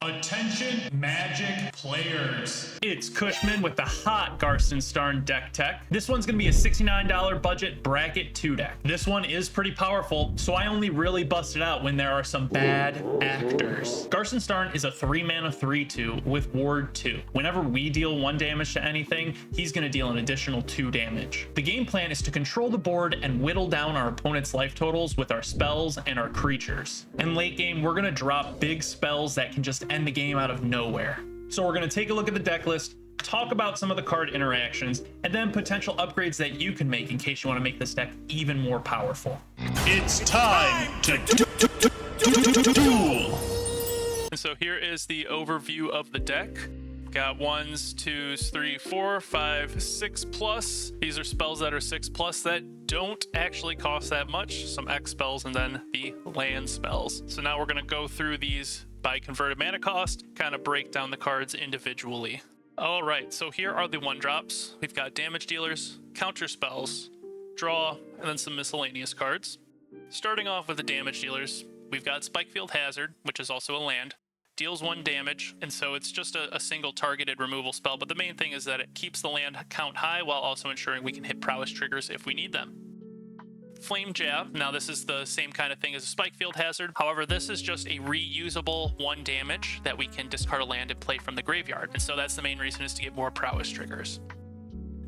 Attention Magic players. It's Cushman with the hot Ghyrson Starn deck tech. This one's gonna be a $69 budget bracket 2 deck. This one is pretty powerful, so I only really bust it out when there are some bad actors. Ghyrson Starn is a 3 mana 3/2 with Ward 2. Whenever we deal 1 damage to anything, he's gonna deal an additional 2 damage. The game plan is to control the board and whittle down our opponent's life totals with our spells and our creatures. In late game, we're gonna drop big spells that can just end the game out of nowhere. So we're going to take a look at the deck list, talk about some of the card interactions, and then potential upgrades that you can make in case you want to make this deck even more powerful. It's time to duel. And so here is the overview of the deck. Got 1s, 2s, 3, 4, 5, 6 plus. These are spells that are 6 plus that don't actually cost that much. Some X spells and then the land spells. So now we're going to go through these by converted mana cost, kind of break down the cards individually. All right, so here are the 1-drops. We've got damage dealers, counter spells, draw, and then some miscellaneous cards. Starting off with the damage dealers, we've got Spikefield Hazard, which is also a land. Deals 1 damage, and so it's just a single targeted removal spell, but the main thing is that it keeps the land count high while also ensuring we can hit prowess triggers if we need them. Flame Jab, now this is the same kind of thing as a Spikefield Hazard, however this is just a reusable 1 damage that we can discard a land and play from the graveyard, and so that's the main reason, is to get more prowess triggers.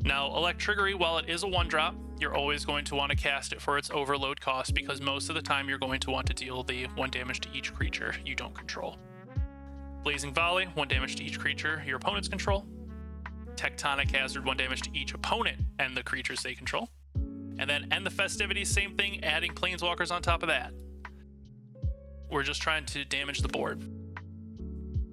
Now Electrickery, while it is a 1-drop, you're always going to want to cast it for its overload cost, because most of the time you're going to want to deal the 1 damage to each creature you don't control. Blazing Volley, 1 damage to each creature your opponents control. Tectonic Hazard, 1 damage to each opponent and the creatures they control. And then End the Festivities, same thing, adding Planeswalkers on top of that. We're just trying to damage the board.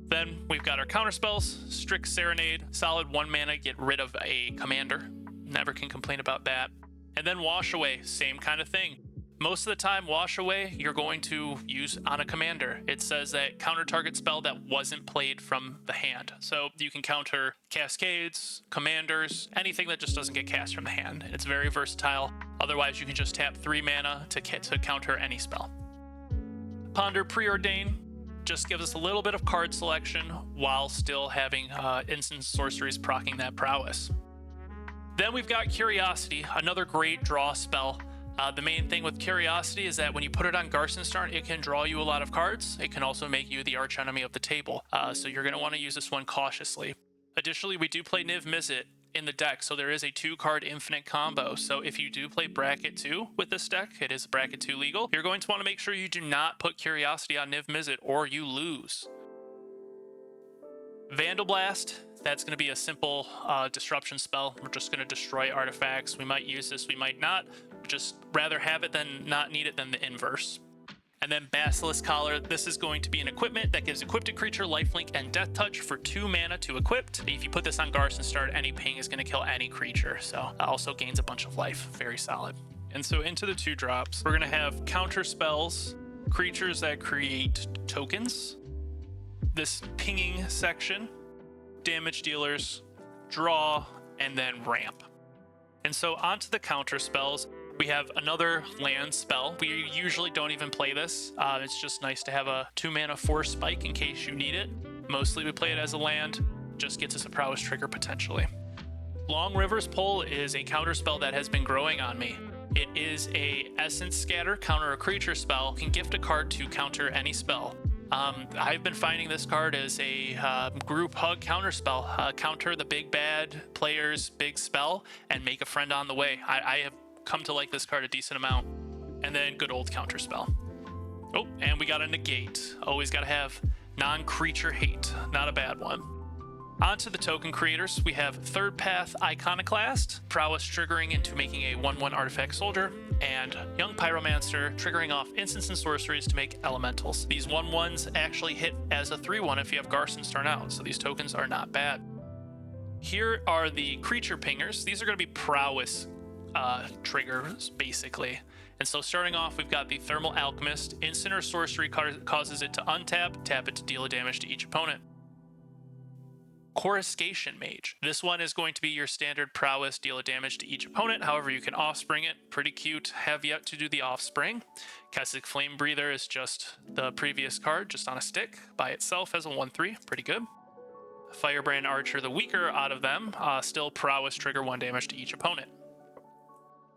Then we've got our counter spells, Strict Serenade, solid 1 mana, get rid of a commander. Never can complain about that. And then Wash Away, same kind of thing. Most of the time, Wash Away, you're going to use on a commander. It says that counter target spell that wasn't played from the hand. So you can counter Cascades, Commanders, anything that just doesn't get cast from the hand. It's very versatile. Otherwise, you can just tap 3 mana to counter any spell. Ponder Preordain just gives us a little bit of card selection while still having instant sorceries proccing that prowess. Then we've got Curiosity, another great draw spell. The main thing with Curiosity is that when you put it on Ghyrson Starn, it can draw you a lot of cards. It can also make you the archenemy of the table, so you're going to want to use this one cautiously. Additionally, we do play Niv Mizzet in the deck, so there is a 2-card infinite combo. So if you do play Bracket 2 with this deck, it is Bracket 2 legal, you're going to want to make sure you do not put Curiosity on Niv Mizzet or you lose. Vandal Blast, that's going to be a simple disruption spell. We're just going to destroy artifacts. We might use this, we might not. Just rather have it than not need it than the inverse. And then Basilisk Collar, this is going to be an equipment that gives equipped creature lifelink and death touch for 2 mana to equipped. If you put this on Ghyrson Starn, any ping is going to kill any creature, so also gains a bunch of life. Very solid. And so into the 2-drops, we're going to have counter spells, creatures that create tokens, this pinging section, damage dealers, draw, and then ramp. And so onto the counter spells, we have another land spell. We usually don't even play this. It's just nice to have a 2 mana force spike in case you need it. Mostly we play it as a land, just gets us a prowess trigger potentially. Long River's Pull is a counter spell that has been growing on me. It is a Essence Scatter, counter a creature spell, can gift a card to counter any spell. I've been finding this card as a group hug counter spell. Counter the big bad player's big spell and make a friend on the way. I have come to like this card a decent amount. And then good old counter spell. Oh, and we got a negate. Always got to have non-creature hate. Not a bad one. On to the token creators. We have Third Path Iconoclast, prowess triggering into making a 1/1 artifact soldier, and Young Pyromancer triggering off instants and sorceries to make elementals. These 1/1s actually hit as a 3/1 if you have Ghyrson Starn out, so these tokens are not bad. Here are the creature pingers. These are going to be prowess triggers, basically. And so starting off, we've got the Thermal Alchemist. Instant or sorcery causes it to untap, tap it to deal a damage to each opponent. Coruscation Mage. This one is going to be your standard prowess, deal a damage to each opponent. However, you can offspring it. Pretty cute. Have yet to do the offspring. Kessig Flame Breather is just the previous card, just on a stick by itself as a 1/3. Pretty good. Firebrand Archer, the weaker out of them, still prowess, trigger 1 damage to each opponent.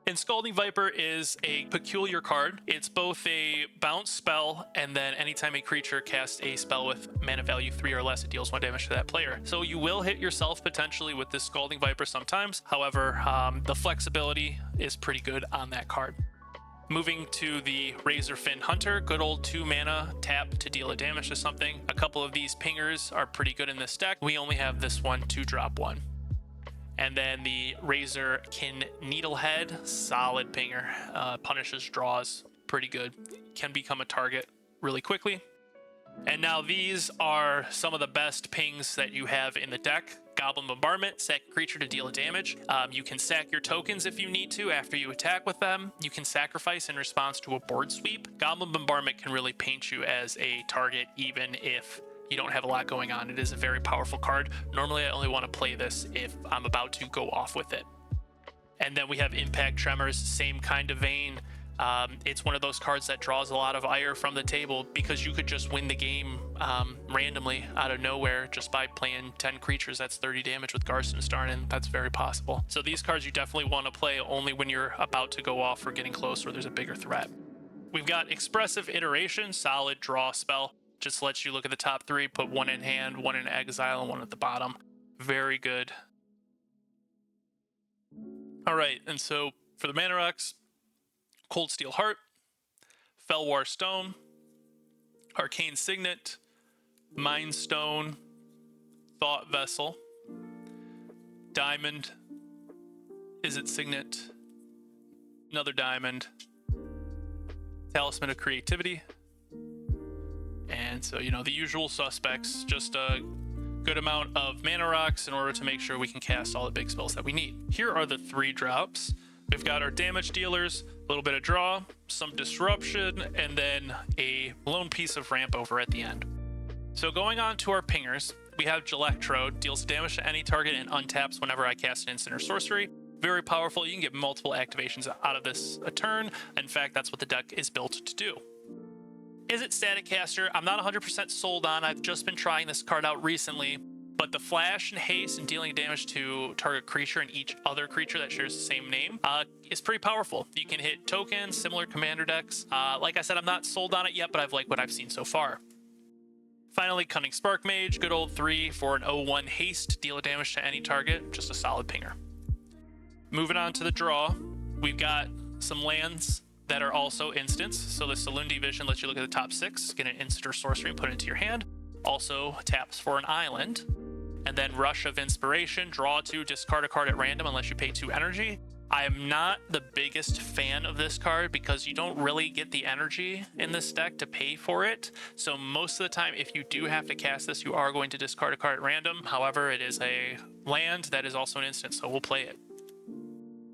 And Scalding Viper is a peculiar card. It's both a bounce spell, and then anytime a creature casts a spell with mana value 3 or less, it deals 1 damage to that player. So you will hit yourself potentially with this Scalding Viper sometimes. However, the flexibility is pretty good on that card. Moving to the Razorfin Hunter, good old 2 mana tap to deal a damage to something. A couple of these pingers are pretty good in this deck. We only have this one, 2-drop 1. And then the Razorkin Needlehead, solid pinger, punishes draws, pretty good. Can become a target really quickly. And now these are some of the best pings that you have in the deck. Goblin Bombardment, sack a creature to deal damage. You can sack your tokens if you need to after you attack with them. You can sacrifice in response to a board sweep. Goblin Bombardment can really paint you as a target even if you don't have a lot going on. It is a very powerful card. Normally, I only want to play this if I'm about to go off with it. And then we have Impact Tremors, same kind of vein. It's one of those cards that draws a lot of ire from the table because you could just win the game randomly out of nowhere just by playing 10 creatures. That's 30 damage with Ghyrson Starn, and that's very possible. So these cards you definitely want to play only when you're about to go off or getting close or there's a bigger threat. We've got Expressive Iteration, solid draw spell. Just lets you look at the top 3, put 1 in hand, 1 in exile, and 1 at the bottom. Very good. All right, and so for the mana rocks, Cold Steel Heart, Felwar Stone, Arcane Signet, Mind Stone, Thought Vessel, Diamond, Izzet Signet, another Diamond, Talisman of Creativity. And so, you know, the usual suspects, just a good amount of mana rocks in order to make sure we can cast all the big spells that we need. Here are the 3 drops. We've got our damage dealers, a little bit of draw, some disruption, and then a lone piece of ramp over at the end. So going on to our pingers, we have Gelectrode, deals damage to any target and untaps whenever I cast an instant or sorcery. Very powerful. You can get multiple activations out of this a turn. In fact, that's what the deck is built to do. Izzet Static Caster, I'm not 100% sold on. I've just been trying this card out recently, but the flash and haste and dealing damage to target creature and each other creature that shares the same name is pretty powerful. You can hit tokens, similar commander decks. Like I said, I'm not sold on it yet, but I've liked what I've seen so far. Finally, Cunning Spark Mage, good old 3 for an 0/1 haste, deal damage to any target, just a solid pinger. Moving on to the draw, we've got some lands that are also instants. So the Saloon Division lets you look at the top 6, get an instant or sorcery and put it into your hand. Also taps for an island. And then Rush of Inspiration, draw 2, discard a card at random unless you pay 2 energy. I am not the biggest fan of this card because you don't really get the energy in this deck to pay for it. So most of the time, if you do have to cast this, you are going to discard a card at random. However, it is a land that is also an instant, so we'll play it.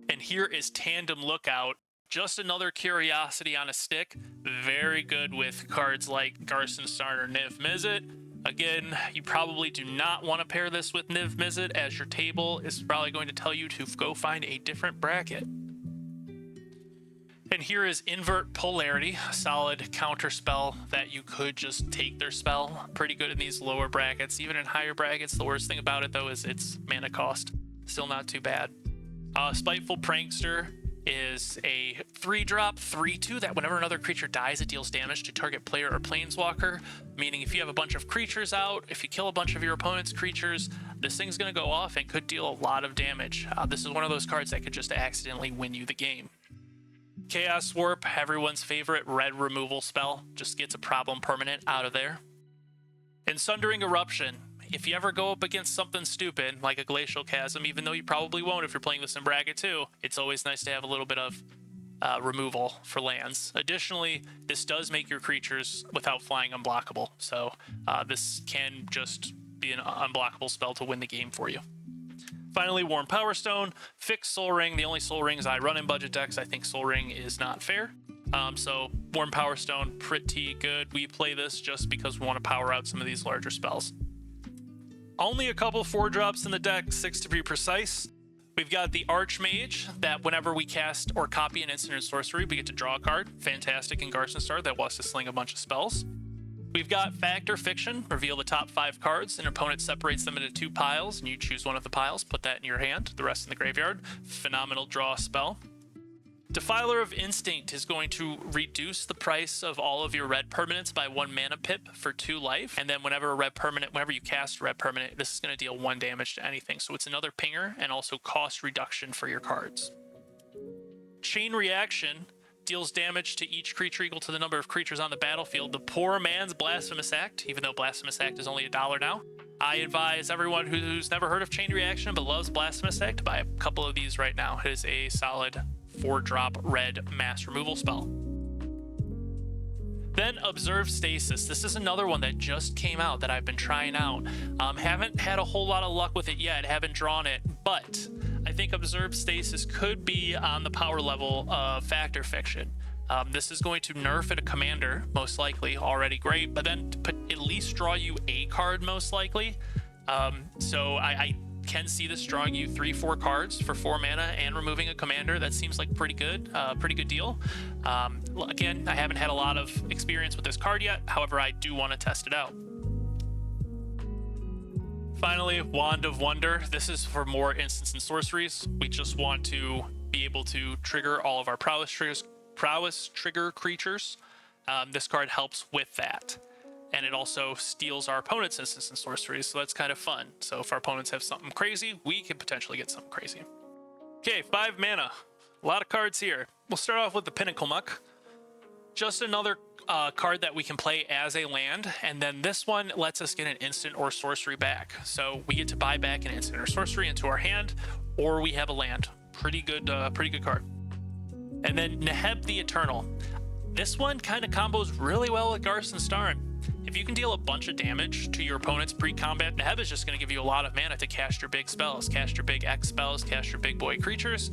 And here is Tandem Lookout. Just another curiosity on a stick. Very good with cards like Ghyrson Starn or Niv Mizzet. Again, you probably do not want to pair this with Niv Mizzet, as your table is probably going to tell you to go find a different bracket. And here is Invert Polarity, a solid counter spell that you could just take their spell. Pretty good in these lower brackets. Even in higher brackets, the worst thing about it though is its mana cost. Still not too bad. Spiteful Prankster is a 3-drop 3/2 that whenever another creature dies, it deals damage to target player or planeswalker, meaning if you have a bunch of creatures out, if you kill a bunch of your opponent's creatures, this thing's going to go off and could deal a lot of damage. This is one of those cards that could just accidentally win you the game. Chaos Warp, everyone's favorite red removal spell, just gets a problem permanent out of there. And Sundering Eruption, if you ever go up against something stupid like a Glacial Chasm, even though you probably won't if you're playing this in bracket too, it's always nice to have a little bit of removal for lands. Additionally, this does make your creatures without flying unblockable, so this can just be an unblockable spell to win the game for you. Finally, Warm Power Stone, fixed Soul Ring. The only Soul Rings I run in budget decks, I think Soul Ring is not fair. So Warm Power Stone, pretty good. We play this just because we want to power out some of these larger spells. Only a couple 4-drops in the deck, 6 to be precise. We've got the Archmage, that whenever we cast or copy an instant or sorcery, we get to draw a card. Fantastic in Ghyrson Starn, that wants to sling a bunch of spells. We've got Fact or Fiction, reveal the top 5 cards. An opponent separates them into 2 piles, and you choose one of the piles, put that in your hand, the rest in the graveyard. Phenomenal draw spell. Defiler of Instinct is going to reduce the price of all of your red permanents by 1 mana pip for 2 life. And then whenever you cast a red permanent, this is going to deal 1 damage to anything. So it's another pinger and also cost reduction for your cards. Chain Reaction deals damage to each creature equal to the number of creatures on the battlefield. The poor man's Blasphemous Act, even though Blasphemous Act is only $1 now. I advise everyone who's never heard of Chain Reaction but loves Blasphemous Act to buy a couple of these right now. It is a solid 4-drop red mass removal spell. Then Observe Stasis. This is another one that just came out that I've been trying out. Haven't had a whole lot of luck with it yet, haven't drawn it, but I think Observe Stasis could be on the power level of Fact or Fiction. This is going to nerf at a commander, most likely, already great, but then at least draw you a card, most likely. So I can see this drawing you 3-4 cards for 4 mana and removing a commander. That seems like pretty good deal. Again, I haven't had a lot of experience with this card yet. However, I do want to test it out. Finally, Wand of Wonder. This is for more instants and sorceries. We just want to be able to trigger all of our prowess trigger creatures. This card helps with that. And it also steals our opponent's instants and sorceries, so that's kind of fun. So if our opponents have something crazy, we can potentially get something crazy. Okay, 5 mana. A lot of cards here. We'll start off with the Pinnacle Muck. Just another card that we can play as a land, and then this one lets us get an instant or sorcery back. So we get to buy back an instant or sorcery into our hand, or we have a land. Pretty good card. And then Neheb the Eternal. This one kind of combos really well with Ghyrson Starn. If you can deal a bunch of damage to your opponent's pre-combat, Neheb is just going to give you a lot of mana to cast your big spells, cast your big X spells, cast your big boy creatures.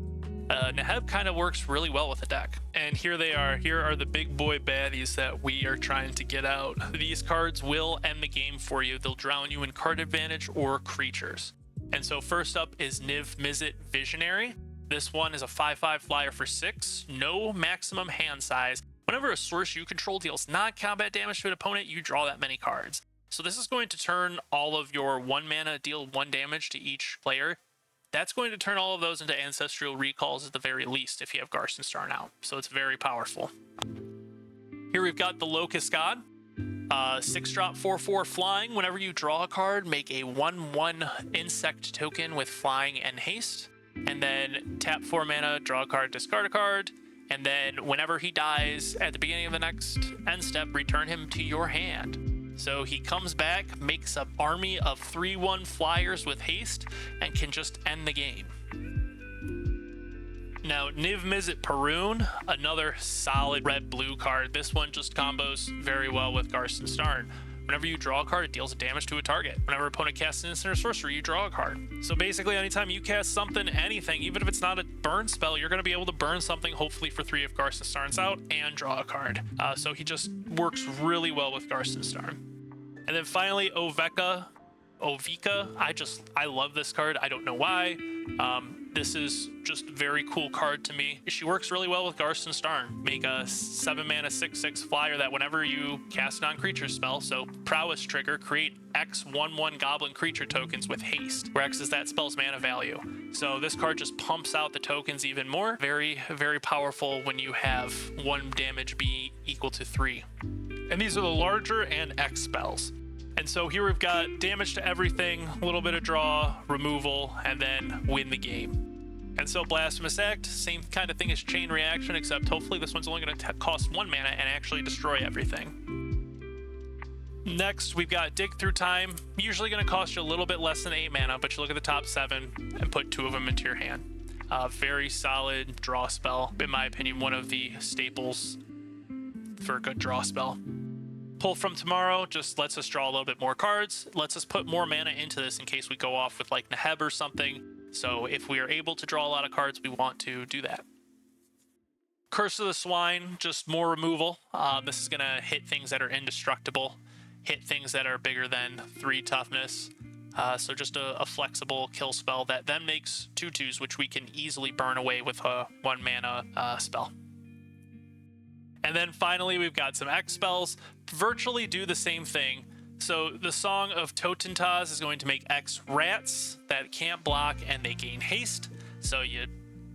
Neheb kind of works really well with the deck. And here they are. Here are the big boy baddies that we are trying to get out. These cards will end the game for you. They'll drown you in card advantage or creatures. And so first up is Niv Mizzet Visionary. This one is a 5/5 flyer for 6, no maximum hand size. Whenever a source you control deals non-combat damage to an opponent, you draw that many cards. So this is going to turn all of your 1 mana, deal 1 damage to each player. That's going to turn all of those into Ancestral Recalls at the very least if you have Ghyrson Starn out. So it's very powerful. Here we've got the Locust God. 6-drop 4/4 flying. Whenever you draw a card, make a 1/1 insect token with flying and haste. And then tap 4 mana, draw a card, discard a card. And then whenever he dies at the beginning of the next end step, return him to your hand. So he comes back, makes an army of 3/1 flyers with haste, and can just end the game. Now, Niv Mizzet Parun, another solid red-blue card. This one just combos very well with Ghyrson Starn. Whenever you draw a card, it deals damage to a target. Whenever an opponent casts an instant or sorcery, you draw a card. So basically, anytime you cast something, anything, even if it's not a burn spell, you're going to be able to burn something, hopefully for 3 if Ghyrson Starn's out, and draw a card. So he just works really well with Ghyrson Starn. And then finally, Ovika. I love this card. I don't know why. This is just a very cool card to me. She works really well with Ghyrson Starn. Make a 7 mana 6/6 flyer that whenever you cast non-creature spell, so prowess trigger, create X 1/1 goblin creature tokens with haste, where X is that spell's mana value. So this card just pumps out the tokens even more. Very, very powerful when you have 1 damage be equal to 3. And these are the larger and X spells. And so here we've got damage to everything, a little bit of draw, removal, and then win the game. And so Blasphemous Act, same kind of thing as Chain Reaction, except hopefully this one's only going to cost 1 mana and actually destroy everything. Next, we've got Dig Through Time, usually going to cost you a little bit less than 8 mana, but you look at the top 7 and put 2 of them into your hand. Very solid draw spell, in my opinion, one of the staples for a good draw spell. Pull from Tomorrow just lets us draw a little bit more cards, lets us put more mana into this in case we go off with like Neheb or something. So if we are able to draw a lot of cards, we want to do that. Curse of the Swine, just more removal. This is going to hit things that are indestructible, hit things that are bigger than 3 toughness. So just a flexible kill spell that then makes 2/2s, which we can easily burn away with a 1 mana spell. And then finally, we've got some X spells, virtually do the same thing. So the Song of Totentaz is going to make X rats that can't block and they gain haste. So you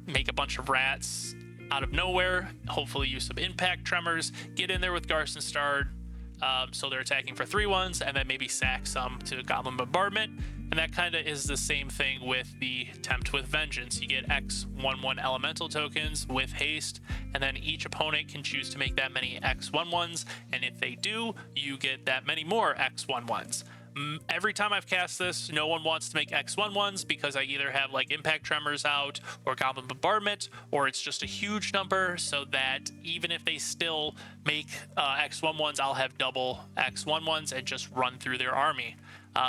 make a bunch of rats out of nowhere, hopefully use some impact tremors, get in there with Ghyrson Starn, so they're attacking for 3/1s, and then maybe sack some to Goblin Bombardment. And that kind of is the same thing with the Tempt with Vengeance. You get X 1/1 elemental tokens with haste, and then each opponent can choose to make that many X 1/1s, and if they do, you get that many more X 1/1s. Every time I've cast this, no one wants to make X 1/1s because I either have like Impact Tremors out or Goblin Bombardment, or it's just a huge number so that even if they still make X 1/1s, I'll have double X 1/1s and just run through their army.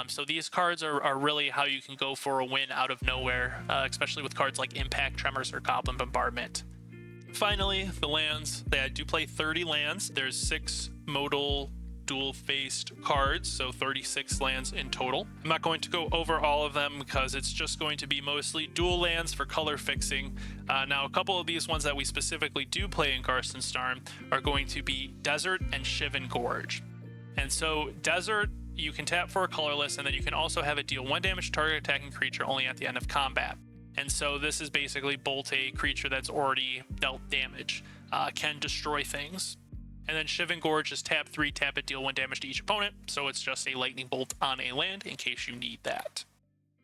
So these cards are really how you can go for a win out of nowhere, especially with cards like Impact Tremors or Goblin Bombardment. Finally, the lands. They do play 30 lands. There's 6 modal dual-faced cards, so 36 lands in total. I'm not going to go over all of them because it's just going to be mostly dual lands for color fixing. Now, a couple of these ones that we specifically do play in Ghyrson Starn are going to be Desert and Shivan Gorge. And so Desert, you can tap for a colorless, and then you can also have it deal 1 damage to target attacking creature only at the end of combat. And so this is basically bolt a creature that's already dealt damage, can destroy things. And then Shivan Gorge is tap 3, tap it, deal 1 damage to each opponent, so it's just a lightning bolt on a land in case you need that.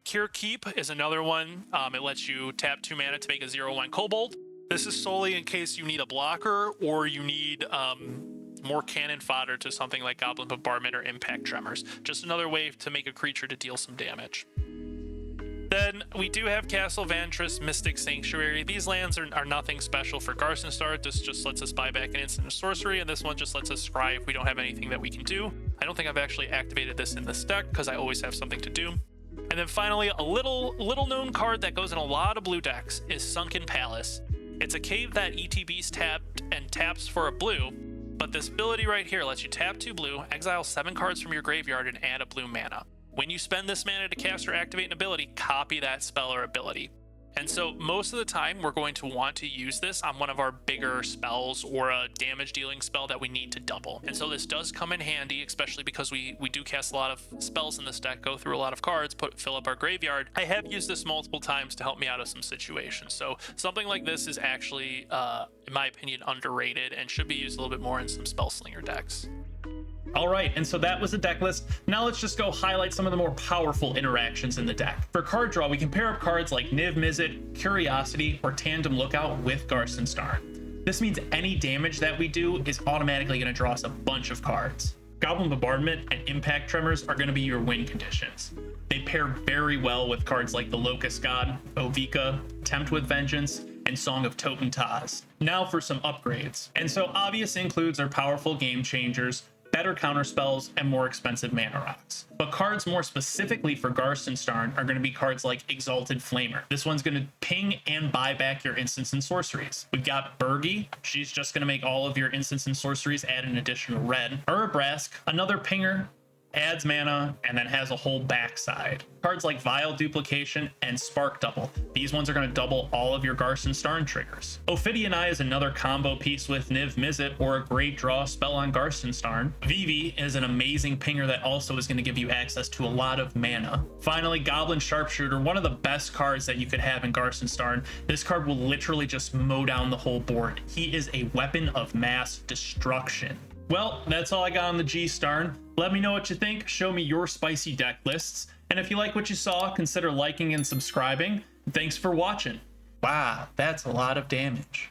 Cure Keep is another one. It lets you tap 2 mana to make a 0/1 kobold. This is solely in case you need a blocker or you need more cannon fodder to something like Goblin Bombardment or Impact Tremors. Just another way to make a creature to deal some damage. Then we do have Castle Vantress, Mystic Sanctuary. These lands are nothing special for Ghyrson Starn. This just lets us buy back an instant sorcery, and this one just lets us scry if we don't have anything that we can do. I don't think I've actually activated this in this deck because I always have something to do. And then finally, a little known card that goes in a lot of blue decks is Sunken Palace. It's a cave that ETBs tapped and taps for a blue, but this ability right here lets you tap 2 blue, exile 7 cards from your graveyard, and add a blue mana. When you spend this mana to cast or activate an ability, copy that spell or ability. And so most of the time, we're going to want to use this on one of our bigger spells or a damage dealing spell that we need to double. And so this does come in handy, especially because we do cast a lot of spells in this deck, go through a lot of cards, fill up our graveyard. I have used this multiple times to help me out of some situations. So something like this is actually, in my opinion, underrated and should be used a little bit more in some Spellslinger decks. All right, and so that was the deck list. Now let's just go highlight some of the more powerful interactions in the deck. For card draw, we can pair up cards like Niv Mizzet, Curiosity, or Tandem Lookout with Ghyrson Starn. This means any damage that we do is automatically going to draw us a bunch of cards. Goblin Bombardment and Impact Tremors are going to be your win conditions. They pair very well with cards like the Locust God, Ovika, Tempt with Vengeance, and Song of Totentaz. Now for some upgrades. And so obvious includes our powerful game changers, better counterspells, and more expensive mana rocks. But cards more specifically for Ghyrson Starn are going to be cards like Exalted Flamer. This one's going to ping and buy back your instants and sorceries. We've got Bergie. She's just going to make all of your instants and sorceries add an additional red. Urabrask, another pinger, adds mana, and then has a whole backside. Cards like Vile Duplication and Spark Double. These ones are going to double all of your Ghyrson Starn triggers. Ophidian Eye is another combo piece with Niv Mizzet or a great draw spell on Ghyrson Starn. Vivi is an amazing pinger that also is going to give you access to a lot of mana. Finally, Goblin Sharpshooter, one of the best cards that you could have in Ghyrson Starn. This card will literally just mow down the whole board. He is a weapon of mass destruction. Well, that's all I got on the G Starn. Let me know what you think. Show me your spicy deck lists. And if you like what you saw, consider liking and subscribing. Thanks for watching. Wow, that's a lot of damage.